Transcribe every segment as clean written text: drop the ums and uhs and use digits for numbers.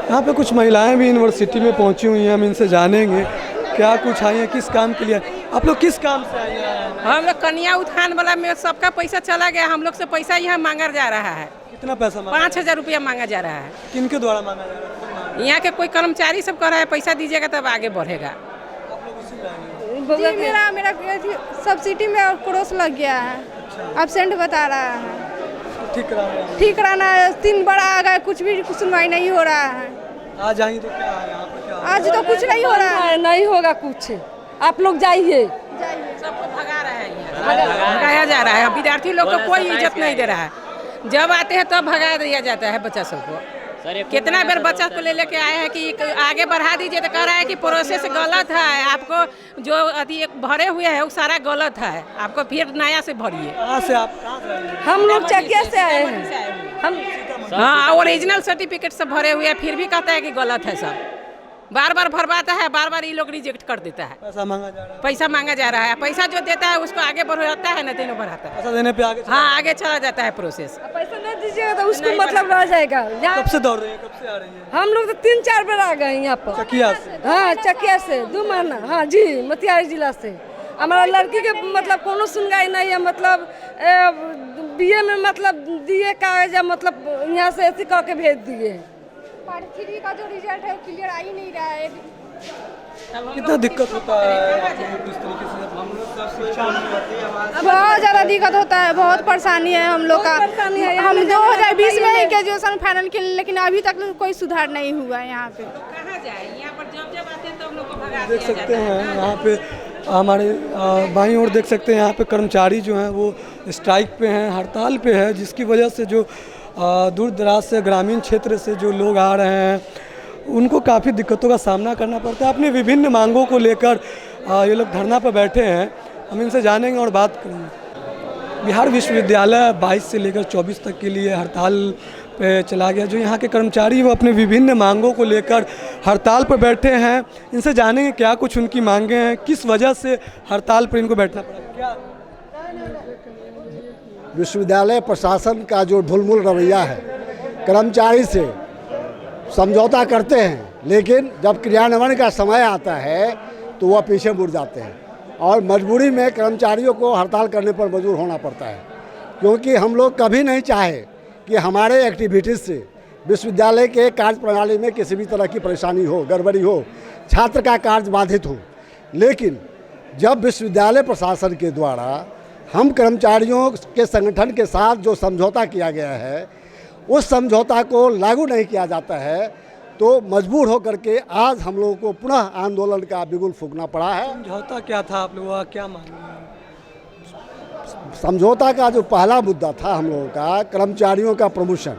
यहाँ पे कुछ महिलाएं भी यूनिवर्सिटी में पहुंची हुई हैं, हम इनसे जानेंगे क्या कुछ आई हैं, किस काम के लिए। आप लोग किस काम से आई हैं? हम लोग कन्या उत्थान वाला में सबका पैसा चला गया, हम लोग से पैसा यहाँ मांगा जा रहा है। कितना पैसा मांगा? 5,000 रुपया मांगा जा रहा है। किनके द्वारा मांगा जा रहा है? यहाँ के कोई कर्मचारी सब कह रहा है पैसा दीजिएगा तब आगे बढ़ेगा। जी मेरा सब्सिडी में क्रॉस लग गया है, एब्सेंट बता रहा है। ठीक कराना है, 3 बार आ गए, कुछ भी सुनवाई नहीं हो रहा है। आज आई तो क्या है यहाँ पर? क्या आज तो कुछ नहीं हो रहा है। नहीं होगा कुछ, आप लोग जाइए। सबको भगा रहा है, भगाया जा रहा है। विद्यार्थी लोग को कोई इज्जत नहीं दे रहा है। जब आते हैं तब भगा दिया जाता है बच्चा सबको। कितना बार बच्चा को ले लेके आए हैं कि आगे बढ़ा दीजिए, तो कह रहा है कि प्रोसेस गलत है, आपको जो अभी भरे हुए है वो सारा गलत है, आपको फिर नया से भरिए। कहाँ से आप? हम लोग चकिया से आए हैं। हम हाँ, ओरिजिनल सर्टिफिकेट सब भरे हुए हैं, फिर भी कहता है कि गलत है सब। बार बार भरवाता है, बार बार ये लोग रिजेक्ट कर देता है। पैसा मांगा जा रहा है? पैसा मांगा जा रहा है। पैसा जो देता है उसको आगे बढ़ाता है ना, तीनों बढ़ाता है। पैसा देने पे आगे हाँ, आगे चला जाता है प्रोसेस। पैसा नहीं दीजिएगा तो उसको मतलब रह जाएगा। कब से दौड़ रही है, कब से आ रही है? हम लोग तो 3-4 बार आ गए यहाँ पर। चकिया से? हाँ, चकिया से 2 महीना। हाँ जी, मोतिहारी जिला से। हमारा लड़की के मतलब कोनो सुनवाई नहीं है, मतलब बीए में मतलब दिए कागज, मतलब यहाँ से ऐसे कह के भेज दिए। पार्ट 3 का जो रिजल्ट है वो क्लियर आ ही नहीं रहा है। कितना दिक्कत होता है आपको इस तरीके से? हम लोग का शिक्षा बहुत ज़्यादा दिक्कत होता है, बहुत परेशानी है हम लोग का। हम 2020 में ही ग्रेजुएशन फाइनल किए, लेकिन अभी तक कोई सुधार नहीं हुआ है यहाँ पे। कहाँ जाए, यहाँ पर जब आते हैं तो हम लोग को भगा देख सकते हैं यहाँ पे हमारे बाईं ओर देख सकते हैं यहाँ पे कर्मचारी जो हैं वो स्ट्राइक पे हैं, हड़ताल पे है, जिसकी वजह से जो दूर दराज से ग्रामीण क्षेत्र से जो लोग आ रहे हैं उनको काफ़ी दिक्कतों का सामना करना पड़ता है। अपनी विभिन्न मांगों को लेकर ये लोग धरना पर बैठे हैं, हम इनसे जानेंगे और बात करेंगे। बिहार विश्वविद्यालय 22 से लेकर 24 तक के लिए हड़ताल पे चला गया। जो यहाँ के कर्मचारी वो अपने विभिन्न मांगों को लेकर हड़ताल पर बैठे हैं, इनसे जानेंगे क्या कुछ उनकी मांगें हैं, किस वजह से हड़ताल पर इनको बैठना पड़ा। क्या विश्वविद्यालय प्रशासन का जो ढुलमुल रवैया है, कर्मचारी से समझौता करते हैं, लेकिन जब क्रियान्वयन का समय आता है तो वह पीछे मुड़ जाते हैं और मजबूरी में कर्मचारियों को हड़ताल करने पर मजबूर होना पड़ता है। क्योंकि हम लोग कभी नहीं चाहे कि हमारे एक्टिविटीज़ से विश्वविद्यालय के कार्य प्रणाली में किसी भी तरह की परेशानी हो, गड़बड़ी हो, छात्र का कार्य बाधित हो। लेकिन जब विश्वविद्यालय प्रशासन के द्वारा हम कर्मचारियों के संगठन के साथ जो समझौता किया गया है, उस समझौता को लागू नहीं किया जाता है, तो मजबूर होकर के आज हम लोगों को पुनः आंदोलन का बिगुल फूंकना पड़ा है। समझौता क्या था, आप लोगों का क्या मांग? समझौता का जो पहला मुद्दा था हम लोगों का कर्मचारियों का प्रमोशन,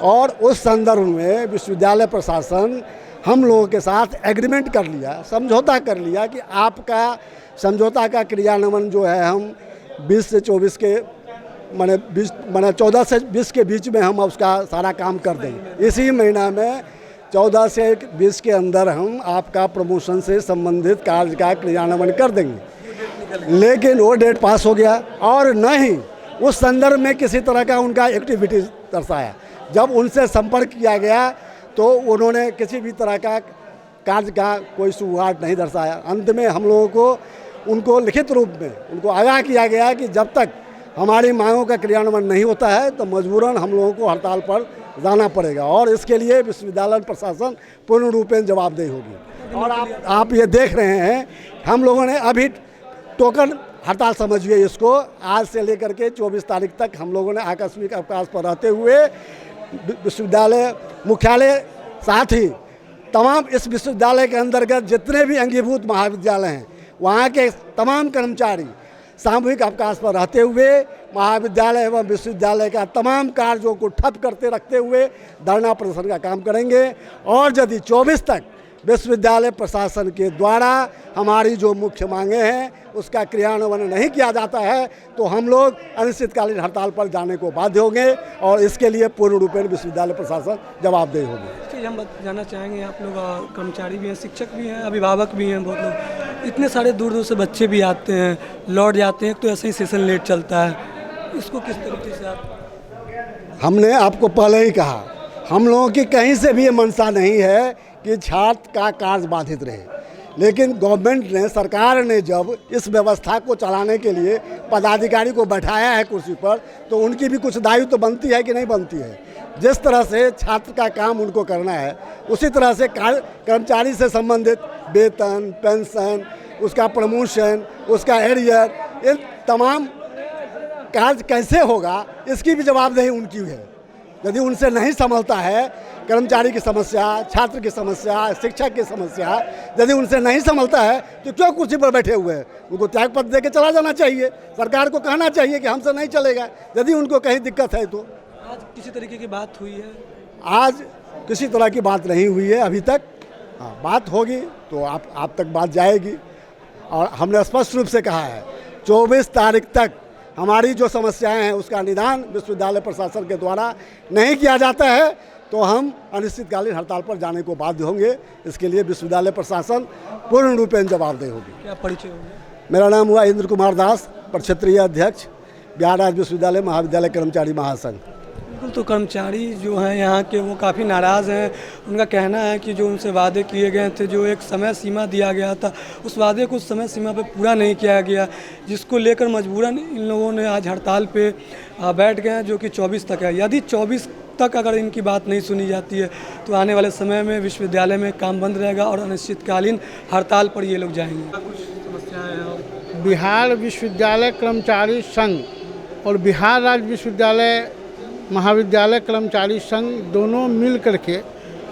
और उस संदर्भ में विश्वविद्यालय प्रशासन हम लोगों के साथ एग्रीमेंट कर लिया, समझौता कर लिया कि आपका समझौता का क्रियान्वयन जो है हम 20 से 24 के माने 14 से 20 के बीच में हम उसका सारा काम कर देंगे। इसी महीना में 14 से 20 के अंदर हम आपका प्रमोशन से संबंधित कार्य का क्रियान्वयन कर देंगे। लेकिन वो डेट पास हो गया और न ही उस संदर्भ में किसी तरह का उनका एक्टिविटी दर्शाया। जब उनसे संपर्क किया गया तो उन्होंने किसी भी तरह का कार्य का कोई शुरुआत नहीं दर्शाया। अंत में हम लोगों को उनको लिखित रूप में उनको आगाह किया गया कि जब तक हमारी मांगों का क्रियान्वयन नहीं होता है तो मजबूरन हम लोगों को हड़ताल पर जाना पड़ेगा और इसके लिए विश्वविद्यालय प्रशासन पूर्ण रूपेण जवाबदेही होगी। और आप ये देख रहे हैं, हम लोगों ने अभी टोकन हड़ताल समझिए इसको, आज से लेकर के 24 तारीख तक हम लोगों ने आकस्मिक अवकाश पर रहते हुए विश्वविद्यालय मुख्यालय, साथ ही तमाम इस विश्वविद्यालय के अंतर्गत जितने भी अंगीभूत महाविद्यालय हैं वहाँ के तमाम कर्मचारी सामूहिक अवकाश पर रहते हुए महाविद्यालय एवं विश्वविद्यालय का तमाम कार्यों को ठप करते रखते हुए धरना प्रदर्शन का काम करेंगे। और यदि 24 तक विश्वविद्यालय प्रशासन के द्वारा हमारी जो मुख्य मांगे हैं उसका क्रियान्वयन नहीं किया जाता है तो हम लोग अनिश्चितकालीन हड़ताल पर जाने को बाध्य होंगे और इसके लिए पूर्ण रूपेण विश्वविद्यालय प्रशासन जवाबदेही होगी। हम जानना चाहेंगे, आप लोग कर्मचारी भी हैं, शिक्षक भी हैं, अभिभावक भी हैं, बहुत लोग, इतने सारे दूर दूर से बच्चे भी आते हैं, लौट जाते हैं, तो ऐसे ही सेशन लेट चलता है, इसको किस तरीके से आप? हमने आपको पहले ही कहा, हम लोगों की कहीं से भी ये मंशा नहीं है कि छात्र का कार्य बाधित रहे, लेकिन गवर्नमेंट ने, सरकार ने जब इस व्यवस्था को चलाने के लिए पदाधिकारी को बैठाया है कुर्सी पर, तो उनकी भी कुछ दायित्व तो बनती है कि नहीं बनती है। जिस तरह से छात्र का काम उनको करना है, उसी तरह से कर्मचारी से संबंधित वेतन, पेंशन, उसका प्रमोशन, उसका एरियर, इन तमाम कार्य कैसे होगा, इसकी भी जवाबदेही उनकी है। यदि उनसे नहीं संभलता है कर्मचारी की समस्या, छात्र की समस्या, शिक्षक की समस्या, यदि उनसे नहीं संभलता है तो क्यों कुर्सी पर बैठे हुए हैं? उनको त्याग पत्र दे के चला जाना चाहिए। सरकार को कहना चाहिए कि हमसे नहीं चलेगा, यदि उनको कहीं दिक्कत है तो। आज किसी तरीके की बात हुई है? आज किसी तरह की बात नहीं हुई है अभी तक। हाँ, बात होगी तो आप तक बात जाएगी। और हमने स्पष्ट रूप से कहा है 24 तारीख तक हमारी जो समस्याएं हैं उसका निदान विश्वविद्यालय प्रशासन के द्वारा नहीं किया जाता है तो हम अनिश्चितकालीन हड़ताल पर जाने को बाध्य होंगे। इसके लिए विश्वविद्यालय प्रशासन पूर्ण रूपेण जवाबदेह होगी। क्या परिचय होगा? मेरा नाम हुआ इंद्र कुमार दास, प्रक्षेत्रीय अध्यक्ष, बिहार राज्य विश्वविद्यालय महाविद्यालय कर्मचारी महासंघ। बिल्कुल, तो कर्मचारी जो हैं यहाँ के वो काफ़ी नाराज़ हैं। उनका कहना है कि जो उनसे वादे किए गए थे, जो एक समय सीमा दिया गया था, उस वादे को उस समय सीमा पे पूरा नहीं किया गया, जिसको लेकर मजबूरन इन लोगों ने आज हड़ताल पे बैठ गए हैं, जो कि 24 तक है। यदि 24 तक अगर इनकी बात नहीं सुनी जाती है तो आने वाले समय में विश्वविद्यालय में काम बंद रहेगा और अनिश्चितकालीन हड़ताल पर ये लोग जाएंगे। कुछ समस्याएं हैं? बिहार विश्वविद्यालय कर्मचारी संघ और बिहार राज्य विश्वविद्यालय महाविद्यालय कर्मचारी संघ दोनों मिल करके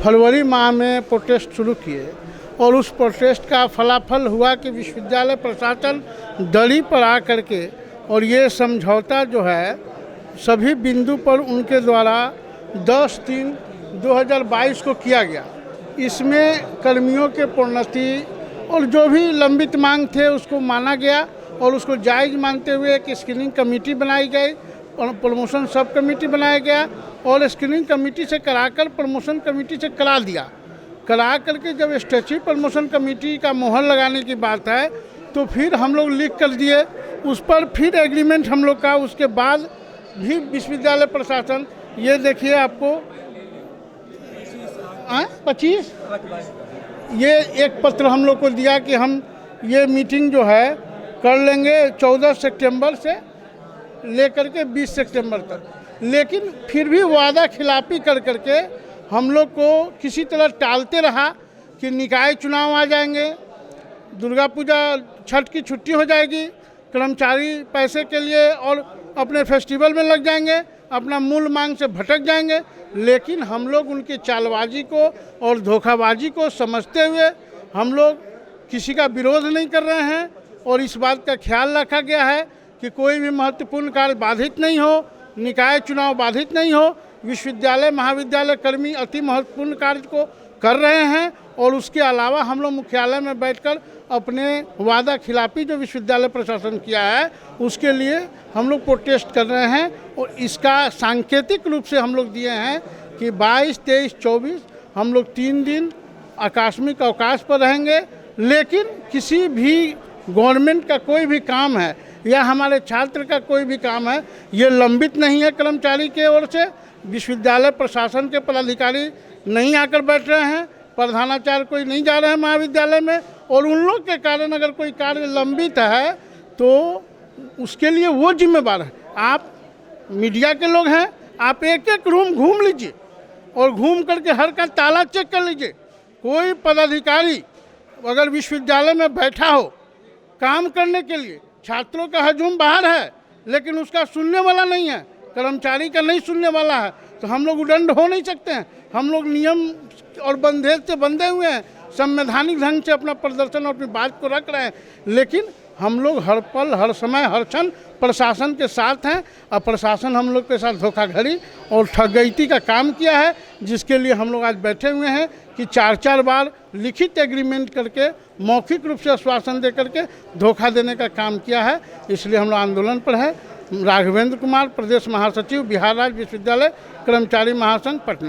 फरवरी माह में प्रोटेस्ट शुरू किए और उस प्रोटेस्ट का फलाफल हुआ कि विश्वविद्यालय प्रशासन दड़ी पर आ करके और ये समझौता जो है सभी बिंदु पर उनके द्वारा 10/3/2022 को किया गया। इसमें कर्मियों के प्रोन्नति और जो भी लंबित मांग थे उसको माना गया और उसको जायज़ मानते हुए एक स्क्रीनिंग कमेटी बनाई गई, प्रमोशन सब कमेटी बनाया गया और स्क्रीनिंग कमेटी से कराकर प्रमोशन कमेटी से करा दिया। करा करके जब स्टैच्यू प्रमोशन कमेटी का मोहर लगाने की बात है तो फिर हम लोग लिख कर दिए, उस पर फिर एग्रीमेंट हम लोग का। उसके बाद भी विश्वविद्यालय प्रशासन, ये देखिए आपको 25 ये एक पत्र हम लोग को दिया कि हम ये मीटिंग जो है कर लेंगे 14 सितंबर से लेकर के 20 सितंबर तक, लेकिन फिर भी वादा खिलाफी कर करके हम लोग को किसी तरह टालते रहा कि निकाय चुनाव आ जाएंगे, दुर्गा पूजा छठ की छुट्टी हो जाएगी, कर्मचारी पैसे के लिए और अपने फेस्टिवल में लग जाएंगे, अपना मूल मांग से भटक जाएंगे। लेकिन हम लोग उनकी चालबाजी को और धोखाबाजी को समझते हुए हम लोग किसी का विरोध नहीं कर रहे हैं और इस बात का ख्याल रखा गया है कि कोई भी महत्वपूर्ण कार्य बाधित नहीं हो, निकाय चुनाव बाधित नहीं हो। विश्वविद्यालय महाविद्यालय कर्मी अति महत्वपूर्ण कार्य को कर रहे हैं और उसके अलावा हम लोग मुख्यालय में बैठकर अपने वादा खिलाफी जो विश्वविद्यालय प्रशासन किया है उसके लिए हम लोग प्रोटेस्ट कर रहे हैं और इसका सांकेतिक रूप से हम लोग दिए हैं कि 22, 23, 24 हम लोग 3 दिन आकस्मिक अवकाश पर रहेंगे। लेकिन किसी भी गवर्नमेंट का कोई भी काम है या हमारे छात्र का कोई भी काम है, ये लंबित नहीं है कर्मचारी के ओर से। विश्वविद्यालय प्रशासन के पदाधिकारी नहीं आकर बैठ रहे हैं, प्रधानाचार्य कोई नहीं जा रहे हैं महाविद्यालय में और उन लोग के कारण अगर कोई कार्य लंबित है तो उसके लिए वो जिम्मेवार है। आप मीडिया के लोग हैं, आप एक एक रूम घूम लीजिए और घूम करके हर का ताला चेक कर लीजिए। कोई पदाधिकारी अगर विश्वविद्यालय में बैठा हो काम करने के लिए, छात्रों का हजूम बाहर है लेकिन उसका सुनने वाला नहीं है, कर्मचारी का नहीं सुनने वाला है, तो हम लोग उदंड हो नहीं सकते हैं। हम लोग नियम और बंधेज से बंधे हुए हैं, संवैधानिक ढंग से अपना प्रदर्शन और अपनी बात को रख रहे हैं, लेकिन हम लोग हर पल हर समय हर क्षण प्रशासन के साथ हैं और प्रशासन हम लोग के साथ धोखाधड़ी और ठगैती का काम किया है, जिसके लिए हम लोग आज बैठे हुए हैं कि 4-4 बार लिखित एग्रीमेंट करके मौखिक रूप से आश्वासन दे करके धोखा देने का काम किया है। इसलिए हम लोग आंदोलन पर है। राघवेंद्र कुमार, प्रदेश महासचिव, बिहार राज्य विश्वविद्यालय कर्मचारी महासंघ, पटना।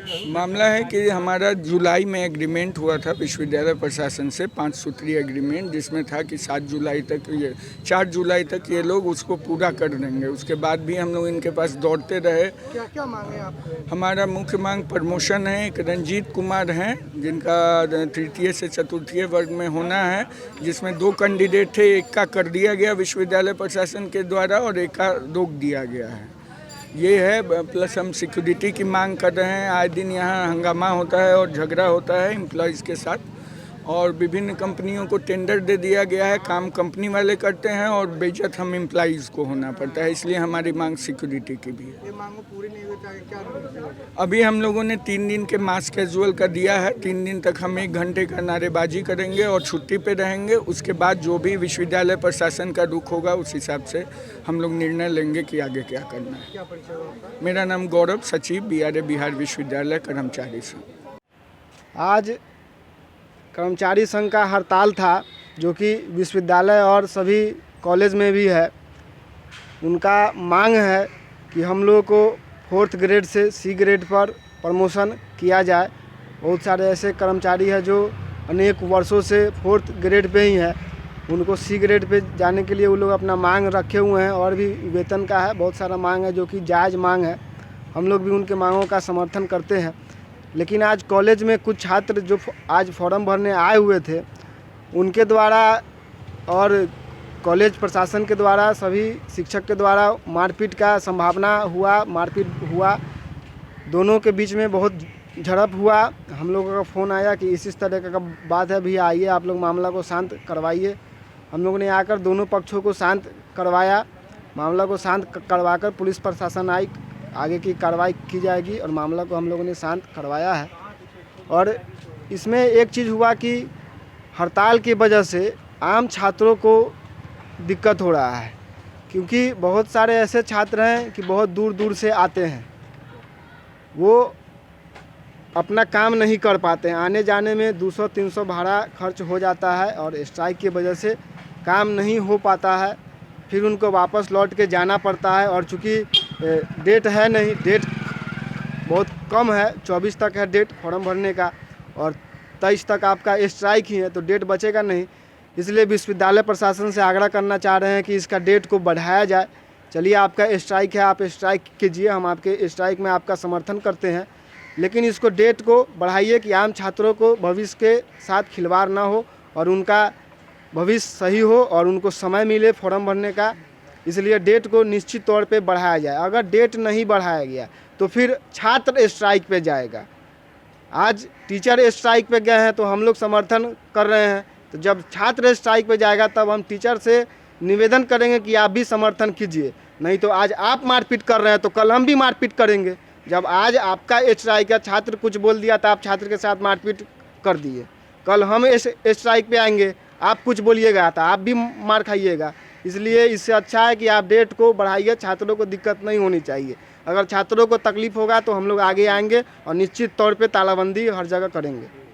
मामला है कि हमारा जुलाई में एग्रीमेंट हुआ था विश्वविद्यालय प्रशासन से 5 सूत्रीय एग्रीमेंट, जिसमें था कि 4 जुलाई तक ये लोग उसको पूरा कर देंगे। उसके बाद भी हम लोग इनके पास दौड़ते रहे। क्या क्या मांगे आपको? हमारा मुख्य मांग प्रमोशन है। एक रंजीत कुमार हैं जिनका तृतीय से चतुर्थीय वर्ग में होना है, जिसमें 2 कैंडिडेट थे, एक का कर दिया गया विश्वविद्यालय प्रशासन के द्वारा और एक का रोक दिया गया है। ये है, प्लस हम सिक्योरिटी की मांग कर रहे हैं। आए दिन यहाँ हंगामा होता है और झगड़ा होता है एम्प्लॉयज़ के साथ, और विभिन्न कंपनियों को टेंडर दे दिया गया है, काम कंपनी वाले करते हैं और बेइज्जत हम एम्प्लॉयज़ को होना पड़ता है। इसलिए हमारी मांग सिक्योरिटी की भी है। ये मांग पूरी नहीं होता है, क्या? अभी हम लोगों ने 3 दिन के मास कैजुअल का दिया है। 3 दिन तक हम 1 घंटे का नारेबाजी करेंगे और छुट्टी पे रहेंगे। उसके बाद जो भी विश्वविद्यालय प्रशासन का रुख होगा उस हिसाब से हम लोग निर्णय लेंगे कि आगे क्या करना है। क्या परिचय हुआ आपका? मेरा नाम गौरव, सचिव BRA बिहार विश्वविद्यालय कर्मचारी संघ। आज कर्मचारी संघ का हड़ताल था, जो कि विश्वविद्यालय और सभी कॉलेज में भी है। उनका मांग है कि हम लोगों को 4th ग्रेड से C ग्रेड पर प्रमोशन किया जाए। बहुत सारे ऐसे कर्मचारी हैं जो अनेक वर्षों से 4th ग्रेड पे ही हैं, उनको C ग्रेड पे जाने के लिए वो लोग अपना मांग रखे हुए हैं। और भी वेतन का है, बहुत सारा मांग है जो कि जायज़ मांग है। हम लोग भी उनके मांगों का समर्थन करते हैं। लेकिन आज कॉलेज में कुछ छात्र जो आज फॉर्म भरने आए हुए थे, उनके द्वारा और कॉलेज प्रशासन के द्वारा, सभी शिक्षक के द्वारा मारपीट का संभावना हुआ, मारपीट हुआ। दोनों के बीच में बहुत झड़प हुआ। हम लोगों का फ़ोन आया कि इस तरह का बात है, भैया आइए आप लोग मामला को शांत करवाइए। हम लोगों ने आकर दोनों पक्षों को शांत करवाया। मामला को शांत करवाकर पुलिस प्रशासन आई, आगे की कार्रवाई की जाएगी और मामला को हम लोगों ने शांत करवाया है। और इसमें एक चीज़ हुआ कि हड़ताल की वजह से आम छात्रों को दिक्कत हो रहा है, क्योंकि बहुत सारे ऐसे छात्र हैं कि बहुत दूर दूर से आते हैं, वो अपना काम नहीं कर पाते हैं। आने जाने में 200-300 भाड़ा खर्च हो जाता है और स्ट्राइक की वजह से काम नहीं हो पाता है। फिर उनको वापस लौट के जाना पड़ता है। और चूँकि डेट है नहीं, डेट बहुत कम है, 24 तक है डेट फॉर्म भरने का और 23 तक आपका स्ट्राइक ही है, तो डेट बचेगा नहीं। इसलिए विश्वविद्यालय प्रशासन से आग्रह करना चाह रहे हैं कि इसका डेट को बढ़ाया जाए। चलिए, आपका स्ट्राइक है, आप स्ट्राइक कीजिए, हम आपके स्ट्राइक में आपका समर्थन करते हैं, लेकिन इसको डेट को बढ़ाइए कि आम छात्रों को भविष्य के साथ खिलवाड़ ना हो और उनका भविष्य सही हो और उनको समय मिले फॉर्म भरने का। इसलिए डेट को निश्चित तौर पे बढ़ाया जाए। अगर डेट नहीं बढ़ाया गया तो फिर छात्र स्ट्राइक पे जाएगा। आज टीचर स्ट्राइक पे गए हैं तो हम लोग समर्थन कर रहे हैं, तो जब छात्र स्ट्राइक पे जाएगा तब हम टीचर से निवेदन करेंगे कि आप भी समर्थन कीजिए। नहीं तो आज आप मारपीट कर रहे हैं तो कल हम भी मारपीट करेंगे। जब आज आपका स्ट्राइक है, छात्र कुछ बोल दिया तो आप छात्र के साथ मारपीट कर दिए, कल हम स्ट्राइक पे आएंगे, आप कुछ बोलिएगा तो आप भी मार खाइएगा। इसलिए इससे अच्छा है कि आप डेट को बढ़ाइए, छात्रों को दिक्कत नहीं होनी चाहिए। अगर छात्रों को तकलीफ होगा तो हम लोग आगे आएंगे और निश्चित तौर पे तालाबंदी हर जगह करेंगे।